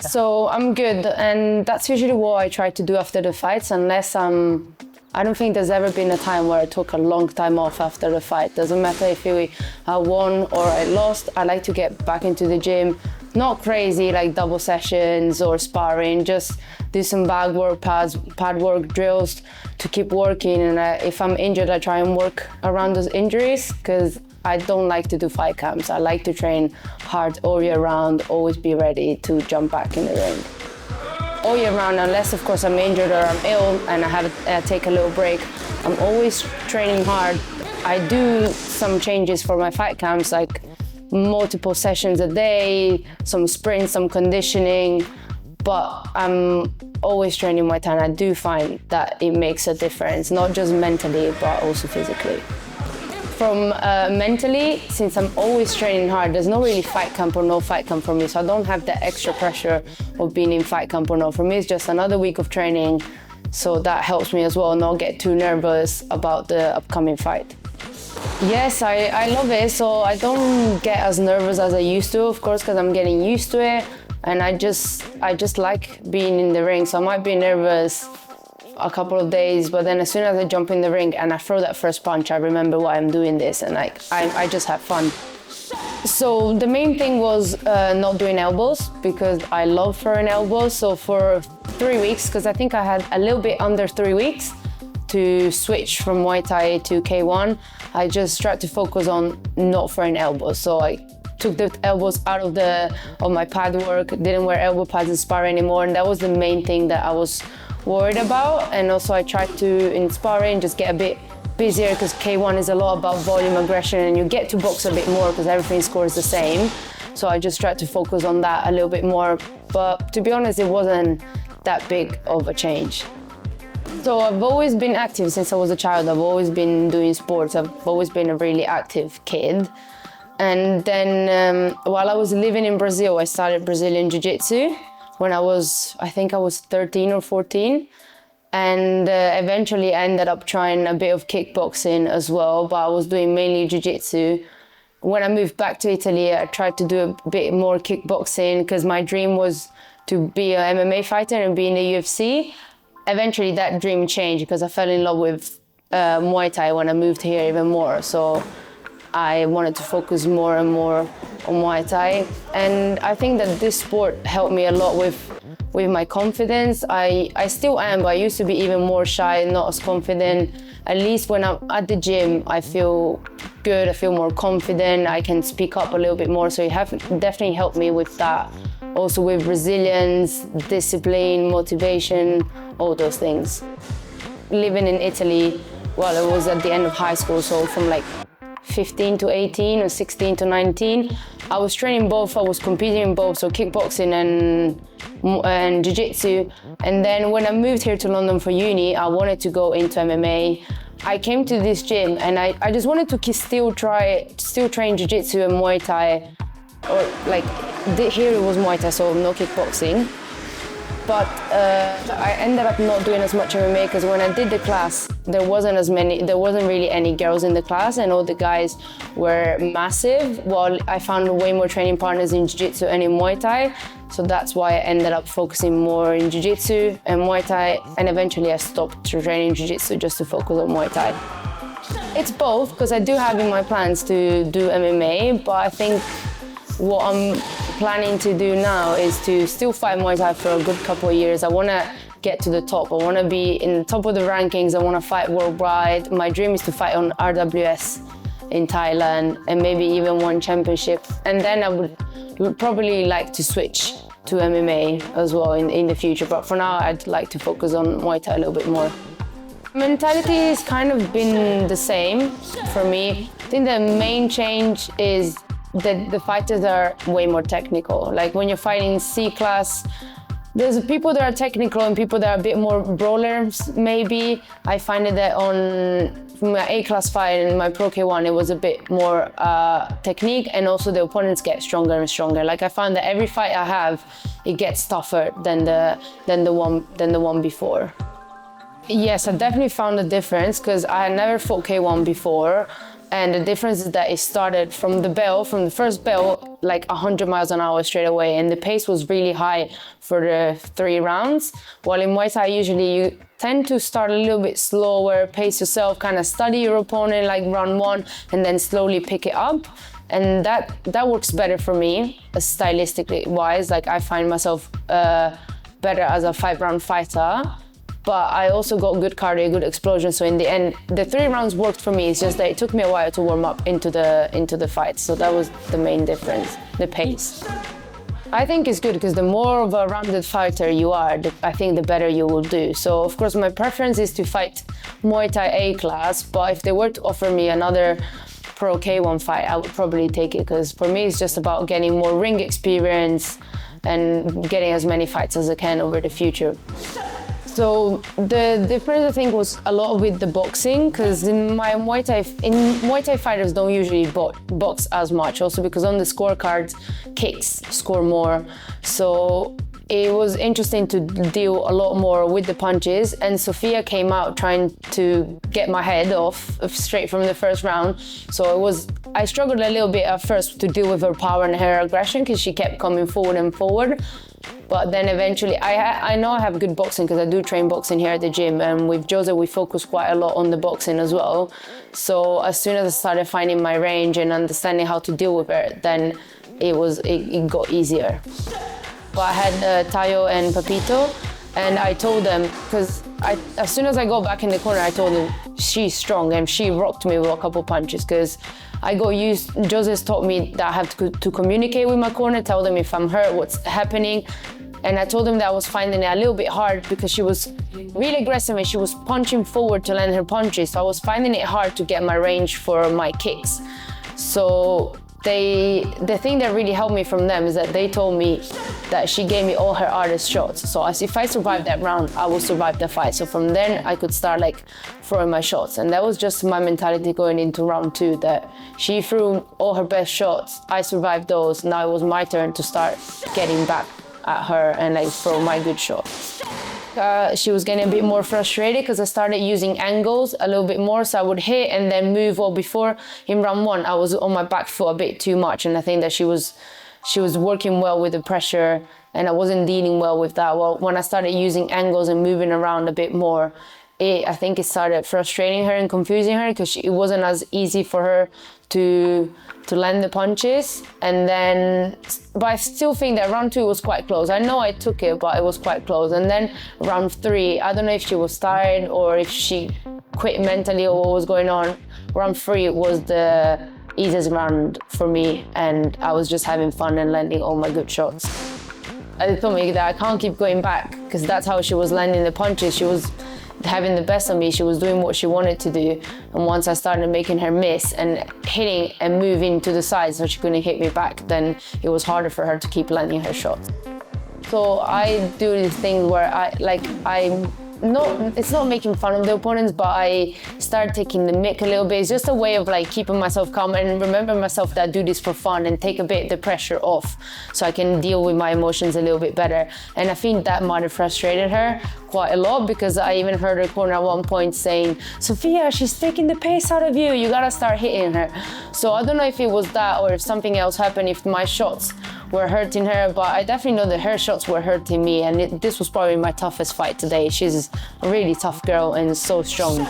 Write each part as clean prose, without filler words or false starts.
So I'm good, and that's usually what I try to do after the fights, unless I don't think there's ever been a time where I took a long time off after the fight. Doesn't matter if I won or I lost, I like to get back into the gym. Not crazy like double sessions or sparring, just do some bag work, pad work, drills to keep working. And if I'm injured, I try and work around those injuries, because I don't like to do fight camps. I like to train hard all year round, always be ready to jump back in the ring. All year round, unless of course I'm injured or I'm ill and I have to take a little break, I'm always training hard. I do some changes for my fight camps, like multiple sessions a day, some sprints, some conditioning, but I'm always training Muay Thai, and I do find that it makes a difference, not just mentally, but also physically. From mentally, since I'm always training hard, there's no really fight camp or no fight camp for me, so I don't have the extra pressure of being in fight camp or no. For me, it's just another week of training, so that helps me as well, not get too nervous about the upcoming fight. Yes, I love it, so I don't get as nervous as I used to, of course, because I'm getting used to it, and I just like being in the ring, so I might be nervous a couple of days, but then as soon as I jump in the ring and I throw that first punch, I remember why I'm doing this, and I just have fun. So the main thing was not doing elbows, because I love throwing elbows. So for 3 weeks, because I think I had a little bit under 3 weeks to switch from Muay Thai to K1, I just tried to focus on not throwing elbows. So I took the elbows out of my pad work, didn't wear elbow pads in sparring anymore, and that was the main thing that I was worried about. And also I tried to, in sparring, just get a bit busier, because K1 is a lot about volume, aggression, and you get to box a bit more because everything scores the same. So I just tried to focus on that a little bit more. But to be honest, it wasn't that big of a change. So I've always been active since I was a child. I've always been doing sports. I've always been a really active kid. And then while I was living in Brazil, I started Brazilian Jiu-Jitsu when I think I was 13 or 14. And eventually I ended up trying a bit of kickboxing as well, but I was doing mainly Jiu-Jitsu. When I moved back to Italy, I tried to do a bit more kickboxing, because my dream was to be an MMA fighter and be in the UFC. Eventually that dream changed, because I fell in love with Muay Thai when I moved here even more. So I wanted to focus more and more on Muay Thai. And I think that this sport helped me a lot with my confidence. I still am, but I used to be even more shy and not as confident. At least when I'm at the gym, I feel good, I feel more confident, I can speak up a little bit more. So it definitely helped me with that. Also with resilience, discipline, motivation, all those things. Living in Italy, well, it was at the end of high school, so from like 15 to 18 or 16 to 19, I was training both, I was competing in both, so kickboxing and jiu-jitsu. And then when I moved here to London for uni, I wanted to go into MMA. I came to this gym and I just wanted to still train jiu-jitsu and Muay Thai, or like here it was Muay Thai, so no kickboxing. But I ended up not doing as much MMA, because when I did the class, there wasn't really any girls in the class, and all the guys were massive. While I found way more training partners in Jiu-Jitsu and in Muay Thai. So that's why I ended up focusing more in Jiu-Jitsu and Muay Thai, and eventually I stopped training Jiu-Jitsu just to focus on Muay Thai. It's both, because I do have in my plans to do MMA, but I think what I'm planning to do now is to still fight Muay Thai for a good couple of years. I want to get to the top. I want to be in the top of the rankings. I want to fight worldwide. My dream is to fight on RWS in Thailand and maybe even one championship. And then I would probably like to switch to MMA as well in the future. But for now, I'd like to focus on Muay Thai a little bit more. Mentality has kind of been the same for me. I think the main change is that the fighters are way more technical. Like when you're fighting C class, there's people that are technical and people that are a bit more brawlers, maybe. I find it that on my A class fight and my Pro K1, it was a bit more technique, and also the opponents get stronger and stronger. Like I found that every fight I have, it gets tougher than the one before. Yes, I definitely found a difference, because I had never fought K1 before, And the difference is that it started from the first bell, like 100 miles an hour straight away. And the pace was really high for the 3 rounds. While in Muay Thai, usually you tend to start a little bit slower, pace yourself, kind of study your opponent like round 1, and then slowly pick it up. And that works better for me, stylistically wise. Like I find myself better as a 5-round fighter. But I also got good cardio, good explosion. So in the end, the 3 rounds worked for me. It's just that it took me a while to warm up into the fight. So that was the main difference, the pace. I think it's good because the more of a rounded fighter you are, I think the better you will do. So of course my preference is to fight Muay Thai A class, but if they were to offer me another Pro K1 fight, I would probably take it, because for me it's just about getting more ring experience and getting as many fights as I can over the future. So the difference, I think, was a lot with the boxing, because in Muay Thai fighters don't usually box as much, also because on the scorecards, kicks score more. So it was interesting to deal a lot more with the punches, and Sophia came out trying to get my head off straight from the first round. So I struggled a little bit at first to deal with her power and her aggression, because she kept coming forward and forward. But then eventually, I know I have good boxing because I do train boxing here at the gym, and with Jose we focus quite a lot on the boxing as well. So as soon as I started finding my range and understanding how to deal with her, then it got easier. But I had Tayo and Papito, and I told them, because as soon as I got back in the corner, I told them she's strong, and she rocked me with a couple punches, because I got used. Jose's taught me that I have to communicate with my corner, tell them if I'm hurt, what's happening. And I told them that I was finding it a little bit hard because she was really aggressive and she was punching forward to land her punches. So I was finding it hard to get my range for my kicks. So the thing that really helped me from them is that they told me that she gave me all her hardest shots. So if I survived that round, I will survive the fight. So from then I could start like throwing my shots. And that was just my mentality going into round 2, that she threw all her best shots. I survived those. Now it was my turn to start getting back at her and like throw my good shots. She was getting a bit more frustrated because I started using angles a little bit more, so I would hit and then move. Or before, in round 1, I was on my back foot a bit too much, and I think that she was working well with the pressure and I wasn't dealing well with that. Well, when I started using angles and moving around a bit more, I think it started frustrating her and confusing her, because it wasn't as easy for her to land the punches. But I still think that round 2 was quite close. I know I took it, but it was quite close. And then round 3, I don't know if she was tired or if she quit mentally or what was going on. Round 3 was the easiest round for me, and I was just having fun and landing all my good shots. They told me that I can't keep going back, because that's how she was landing the punches. She was having the best of me. She was doing what she wanted to do. And once I started making her miss and hitting and moving to the side so she couldn't hit me back, then it was harder for her to keep landing her shots. So I do this thing where it's not making fun of the opponents, but I start taking the mick a little bit. It's just a way of like keeping myself calm and remember myself that I do this for fun and take a bit the pressure off so I can deal with my emotions a little bit better. And I think that might have frustrated her quite a lot, because I even heard her corner at one point saying, "Sophia, she's taking the pace out of you. You gotta start hitting her." So I don't know if it was that or if something else happened, if my shots were hurting her, but I definitely know that her shots were hurting me, and this was probably my toughest fight today. She's a really tough girl and so strong.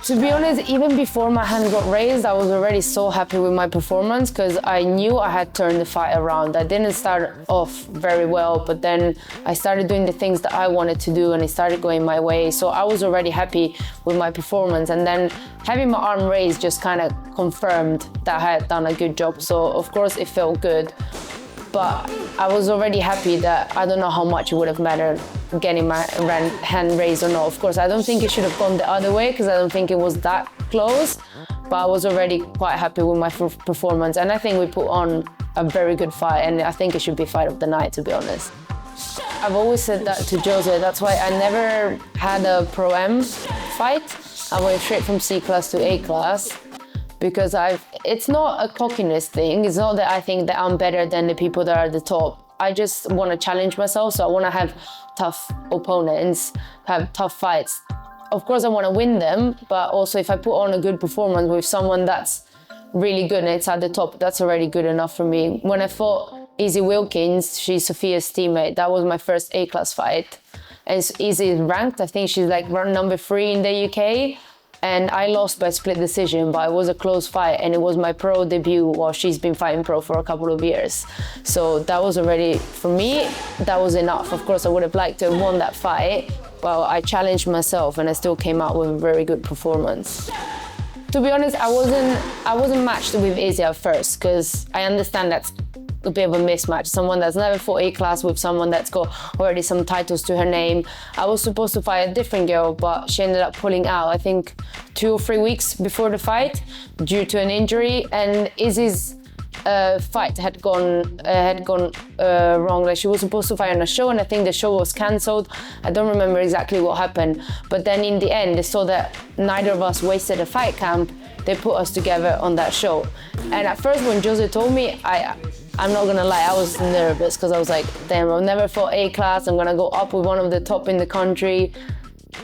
To be honest, even before my hand got raised, I was already so happy with my performance, because I knew I had turned the fight around. I didn't start off very well, but then I started doing the things that I wanted to do and it started going my way. So I was already happy with my performance, and then having my arm raised just kind of confirmed that I had done a good job. So of course it felt good, but I was already happy that I don't know how much it would have mattered getting my hand raised or not. Of course, I don't think it should have gone the other way, because I don't think it was that close, but I was already quite happy with my performance, and I think we put on a very good fight, and I think it should be fight of the night, to be honest. I've always said that to Jose. That's why I never had a Pro-Am fight. I went straight from C class to A class, because it's not a cockiness thing. It's not that I think that I'm better than the people that are at the top. I just want to challenge myself, so I want to have tough opponents, have tough fights. of course I want to win them, but also if I put on a good performance with someone that's really good and it's at the top, that's already good enough for me. When I fought Izzy Wilkins, she's Sophia's teammate, that was my first A-class fight. And Izzy is ranked, I think she's like number 3 in the UK. And I lost by split decision, but it was a close fight and it was my pro debut while she's been fighting pro for a couple of years. So that was already, for me, that was enough. Of course, I would have liked to have won that fight, but I challenged myself and I still came out with a very good performance. To be honest, I wasn't matched with Izzy at first because I understand that's a bit of a mismatch. Someone that's never fought A-class with someone that's got already some titles to her name. I was supposed to fight a different girl, but she ended up pulling out, I think 2 or 3 weeks before the fight due to an injury. And Izzy's fight had gone wrong. Like she was supposed to fight on a show and I think the show was cancelled. I don't remember exactly what happened. But then in the end, they saw that neither of us wasted a fight camp. They put us together on that show. And at first when Jose told me, I'm not gonna lie, I was nervous because I was like, damn, I've never fought A-class, I'm gonna go up with one of the top in the country.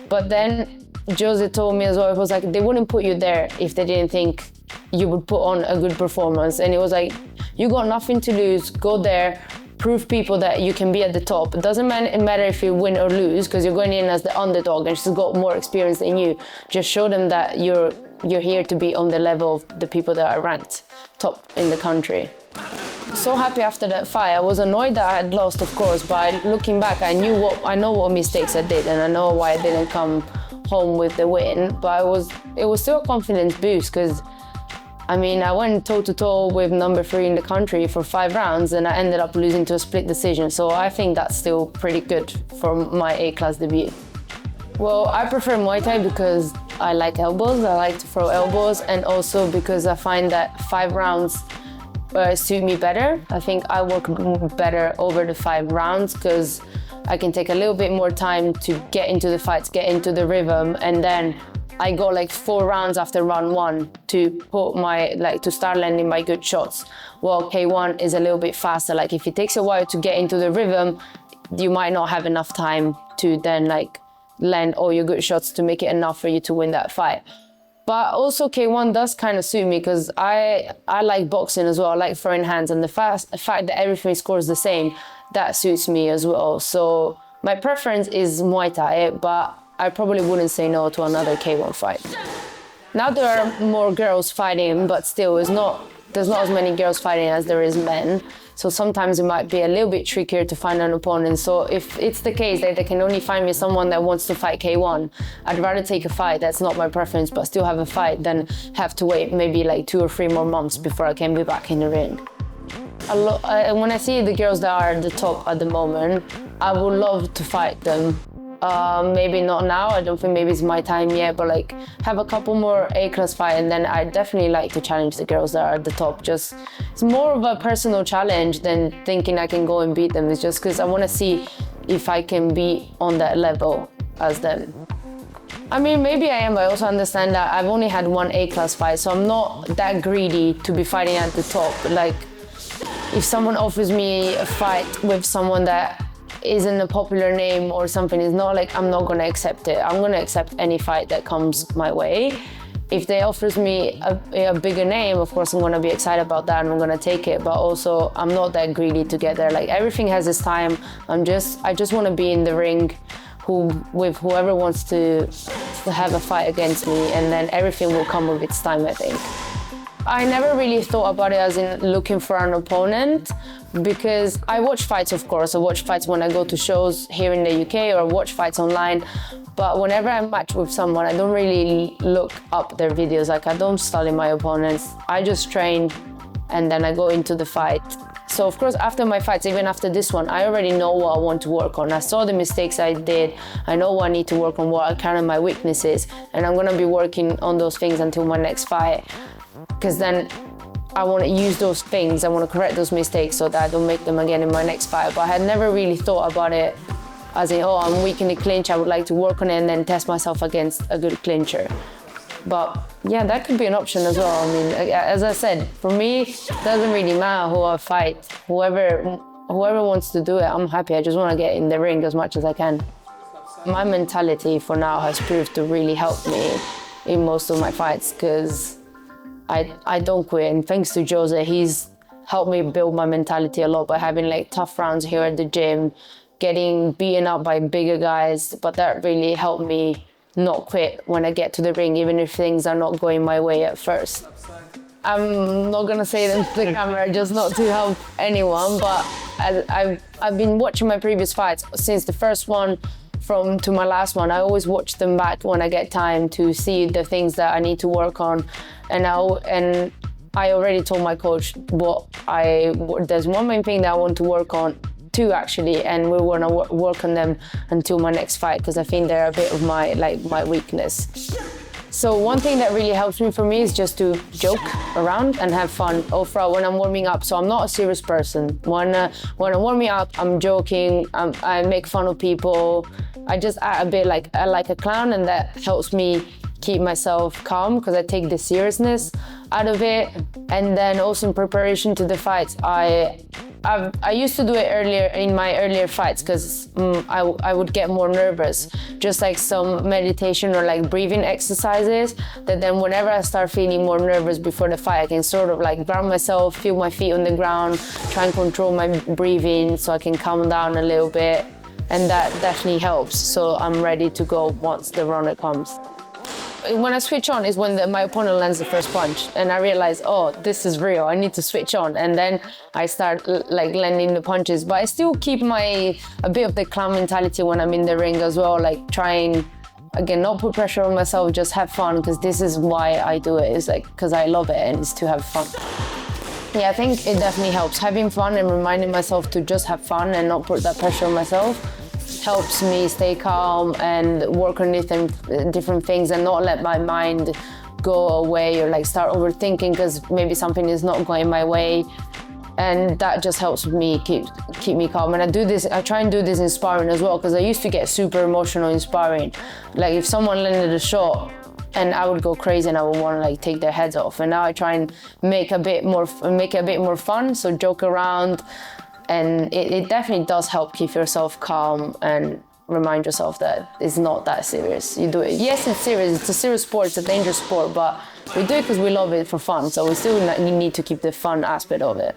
But then Jose told me as well, it was like, they wouldn't put you there if they didn't think you would put on a good performance. And it was like, you got nothing to lose, go there, prove people that you can be at the top. It doesn't matter if you win or lose because you're going in as the underdog and she's got more experience than you. Just show them that you're here to be on the level of the people that are ranked top in the country. So happy after that fight. I was annoyed that I had lost, of course, but looking back, I know what mistakes I did and I know why I didn't come home with the win. But it was still a confidence boost because I mean, I went toe-to-toe with number 3 in the country for 5 rounds and I ended up losing to a split decision. So I think that's still pretty good for my A-class debut. Well, I prefer Muay Thai because I like elbows, I like to throw elbows, and also because I find that 5 rounds suit me better. I think I work better over the 5 rounds because I can take a little bit more time to get into the fights, get into the rhythm, and then I go like 4 rounds after round 1 to to start landing my good shots. Well, K1 is a little bit faster. Like if it takes a while to get into the rhythm, you might not have enough time to then land all your good shots to make it enough for you to win that fight. But also K1 does kind of suit me because I like boxing as well. I like throwing hands, and the fact that everything scores the same, that suits me as well. So my preference is Muay Thai, but I probably wouldn't say no to another K1 fight. Now there are more girls fighting, but still there's not as many girls fighting as there is men. So sometimes it might be a little bit trickier to find an opponent. So if it's the case that they can only find me someone that wants to fight K1, I'd rather take a fight that's not my preference, but still have a fight than have to wait maybe like 2 or 3 more months before I can be back in the ring. When I see the girls that are at the top at the moment, I would love to fight them. Maybe not now, I don't think maybe it's my time yet, but have a couple more A-class fight, and then I definitely like to challenge the girls that are at the top. Just it's more of a personal challenge than thinking I can go and beat them. It's just because I want to see if I can be on that level as them. I mean, maybe I am, but I also understand that I've only had 1 A-class fight, so I'm not that greedy to be fighting at the top. If someone offers me a fight with someone that isn't a popular name or something, it's not like I'm not going to accept it. I'm going to accept any fight that comes my way. If they offers me a bigger name, of course I'm going to be excited about that and I'm going to take it, but also I'm not that greedy to get there. Everything has its time. I just want to be in the ring with whoever wants to have a fight against me, and then everything will come with its time, I think. I never really thought about it as in looking for an opponent, because I watch fights, of course. I watch fights when I go to shows here in the UK, or watch fights online. But whenever I match with someone, I don't really look up their videos. I don't study my opponents. I just train and then I go into the fight. So of course, after my fights, even after this one, I already know what I want to work on. I saw the mistakes I did. I know what I need to work on, what are kind of my weaknesses, and I'm gonna be working on those things until my next fight. Because then I want to use those things, I want to correct those mistakes so that I don't make them again in my next fight. But I had never really thought about it as in, I'm weak in the clinch, I would like to work on it and then test myself against a good clincher. But yeah, that could be an option as well. I mean, as I said, for me, it doesn't really matter who I fight. Whoever wants to do it, I'm happy. I just want to get in the ring as much as I can. My mentality for now has proved to really help me in most of my fights, because I don't quit. And thanks to Jose, he's helped me build my mentality a lot by having like tough rounds here at the gym, getting beaten up by bigger guys. But that really helped me not quit when I get to the ring, even if things are not going my way at first. I'm not gonna say them to the camera just not to help anyone, but I've been watching my previous fights since the first one to my last one. I always watch them back when I get time to see the things that I need to work on. And I already told my coach there's one main thing that I want to work on, two actually, and we want to work on them until my next fight, because I think they're a bit of my weakness. So one thing that really helps me for me is just to joke around and have fun all when I'm warming up. So I'm not a serious person. When I'm warming up, I'm joking, I make fun of people. I just act a bit like a clown, and that helps me keep myself calm, because I take the seriousness out of it. And then also in preparation to the fights, I used to do it earlier in my earlier fights, because I would get more nervous, just like some meditation or like breathing exercises, that then whenever I start feeling more nervous before the fight, I can sort of like ground myself, feel my feet on the ground, try and control my breathing so I can calm down a little bit, and that definitely helps, so I'm ready to go once the runner comes. When I switch on is when my opponent lands the first punch, and I realize, oh, this is real, I need to switch on, and then I start like landing the punches. But I still keep a bit of the clown mentality when I'm in the ring as well, like trying, again, not put pressure on myself, just have fun, because this is why I do it. It's like because I love it and it's to have fun. Yeah, I think it definitely helps. Having fun and reminding myself to just have fun and not put that pressure on myself helps me stay calm and work on different things, and not let my mind go away or like start overthinking because maybe something is not going my way. And that just helps me keep me calm. And I try and do this in sparring as well, because I used to get super emotional in sparring. Like if someone landed a shot, and I would go crazy and I would want to like take their heads off. And now I try and make it a bit more fun, so joke around. And it definitely does help keep yourself calm and remind yourself that it's not that serious. You do it. Yes, it's serious. It's a serious sport. It's a dangerous sport, but we do it because we love it for fun. So we still need to keep the fun aspect of it.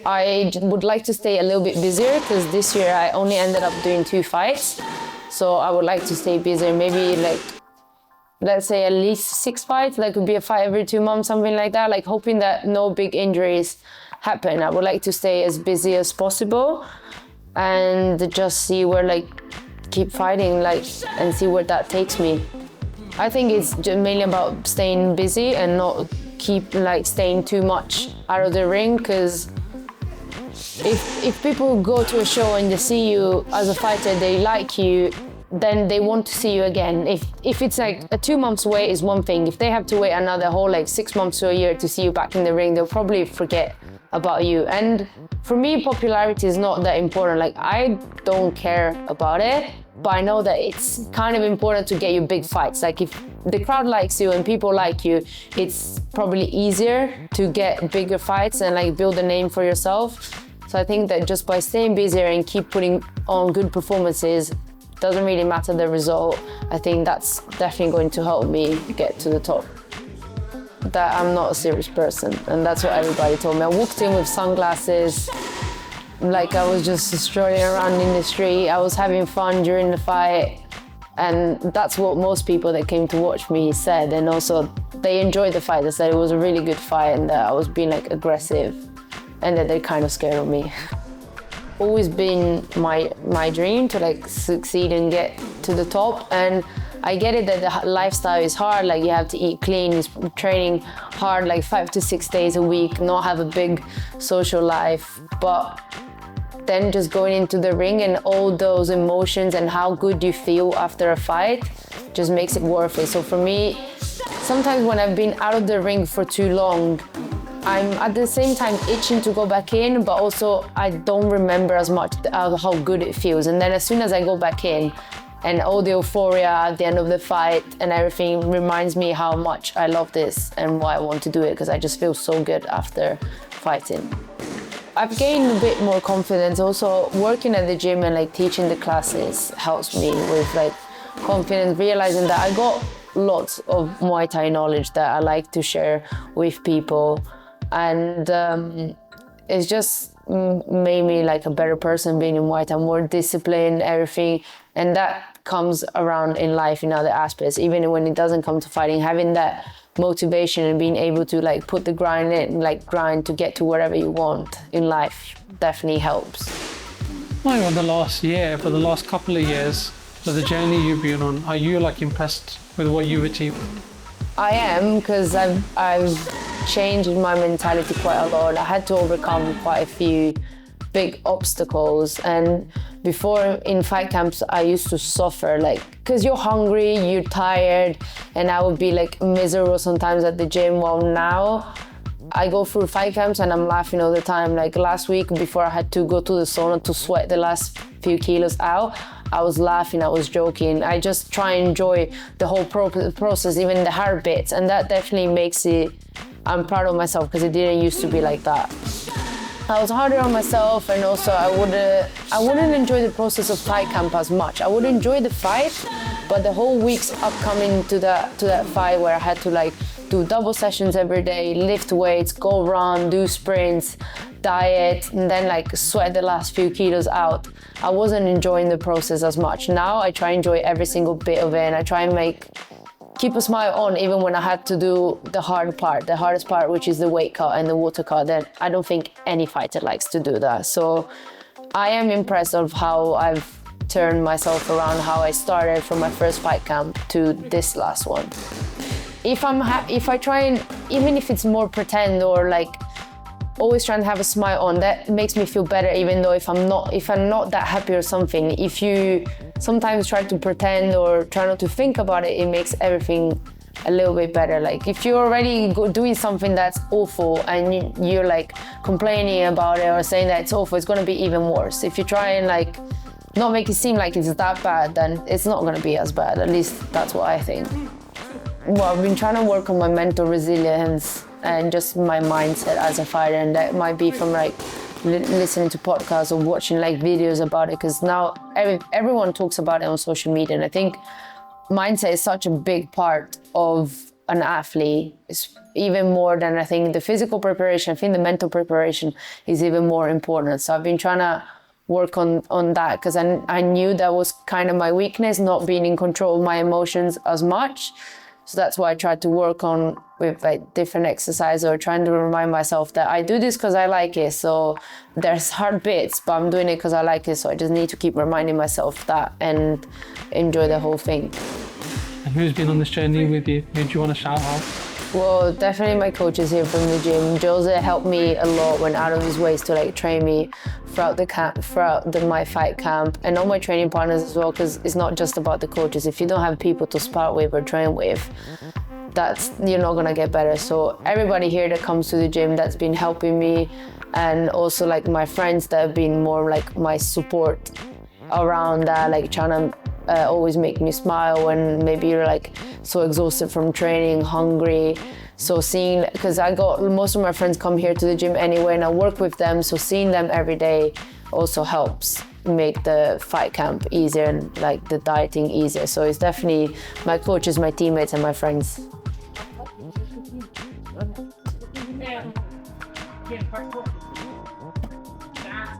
I would like to stay a little bit busier, because this year I only ended up doing 2 fights. So I would like to stay busier. Maybe like, let's say at least 6 fights. Like would be a fight every 2 months, something like that. Like hoping that no big injuries happen. I would like to stay as busy as possible and just see where keep fighting and see where that takes me. I think it's mainly about staying busy and not keep staying too much out of the ring, because if people go to a show and they see you as a fighter, they like you, then they want to see you again. If it's like a 2 months wait is one thing. If they have to wait another whole 6 months to a year to see you back in the ring, they'll probably forget about you. And for me, popularity is not that important. I don't care about it, but I know that it's kind of important to get you big fights. If the crowd likes you and people like you, it's probably easier to get bigger fights and build a name for yourself. So I think that just by staying busier and keep putting on good performances, doesn't really matter the result. I think that's definitely going to help me get to the top. That I'm not a serious person, and that's what everybody told me. I walked in with sunglasses, I was just strolling around in the street. I was having fun during the fight, and that's what most people that came to watch me said. And also, they enjoyed the fight. They said it was a really good fight and that I was being aggressive, and that they're kind of scared of me. Always been my dream to succeed and get to the top, and I get it that the lifestyle is hard. You have to eat clean, it's training hard 5 to 6 days a week, not have a big social life. But then just going into the ring and all those emotions and how good you feel after a fight just makes it worth it. So for me, sometimes when I've been out of the ring for too long, I'm at the same time itching to go back in, but also I don't remember as much how good it feels. And then as soon as I go back in, and all the euphoria at the end of the fight and everything reminds me how much I love this and why I want to do it, because I just feel so good after fighting. I've gained a bit more confidence. Also, working at the gym and like teaching the classes helps me with like confidence, realizing that I got lots of Muay Thai knowledge that I like to share with people, and it's just made me like a better person being in Muay Thai, more disciplined, everything, and that comes around in life in other aspects. Even when it doesn't come to fighting, having that motivation and being able to like put the grind in, like grind to get to wherever you want in life, definitely helps. Like in the last year, for the last couple of years, for the journey you've been on, are you like impressed with what you've achieved? I am, because I've changed my mentality quite a lot. I had to overcome quite a few big obstacles, and before in fight camps I used to suffer, like, because you're hungry, you're tired, and I would be like miserable sometimes at the gym. While now I go through fight camps and I'm laughing all the time. Like last week, before I had to go to the sauna to sweat the last few kilos out, I was laughing, I was joking. I just try and enjoy the whole process, even the hard bits, and that definitely makes it, I'm proud of myself, because it didn't used to be like that. I was harder on myself, and also I wouldn't enjoy the process of fight camp as much. I would enjoy the fight, but the whole weeks upcoming to that fight, where I had to like do double sessions every day, lift weights, go run, do sprints, diet, and then like sweat the last few kilos out, I wasn't enjoying the process as much. Now I try and enjoy every single bit of it, and I try and keep a smile on even when I had to do the hardest part, which is the weight cut and the water cut. Then I don't think any fighter likes to do that. So I am impressed of how I've turned myself around, how I started from my first fight camp to this last one. If I try and, even if it's more pretend or like always trying to have a smile on, that makes me feel better, even though if I'm not that happy or something. If you sometimes try to pretend or try not to think about it, it makes everything a little bit better. Like if you're already doing something that's awful and you're like complaining about it or saying that it's awful, it's going to be even worse. If you try and like not make it seem like it's that bad, then it's not going to be as bad. At least that's what I think. Well, I've been trying to work on my mental resilience and just my mindset as a fighter, and that might be from like listening to podcasts or watching like videos about it, because now everyone talks about it on social media, and I think mindset is such a big part of an athlete. It's even more than I think the physical preparation. I think the mental preparation is even more important. So I've been trying to work on that, because I knew that was kind of my weakness, not being in control of my emotions as much. So that's why I tried to work on with like different exercises, or trying to remind myself that I do this because I like it. So there's hard bits, but I'm doing it because I like it. So I just need to keep reminding myself that and enjoy the whole thing. And who's been on this journey with you? Who do you want to shout out? Well, definitely my coaches here from the gym. Jose helped me a lot, went out of his ways to like train me throughout the camp, my fight camp, and all my training partners as well, because it's not just about the coaches. If you don't have people to spar with or train with, you're not gonna get better. So everybody here that comes to the gym, that's been helping me, and also like my friends that have been more like my support around that, like trying to always make me smile when maybe you're like so exhausted from training, hungry. So because most of my friends come here to the gym anyway, and I work with them, so seeing them every day also helps make the fight camp easier and like the dieting easier. So it's definitely my coaches, my teammates, and my friends. Yeah.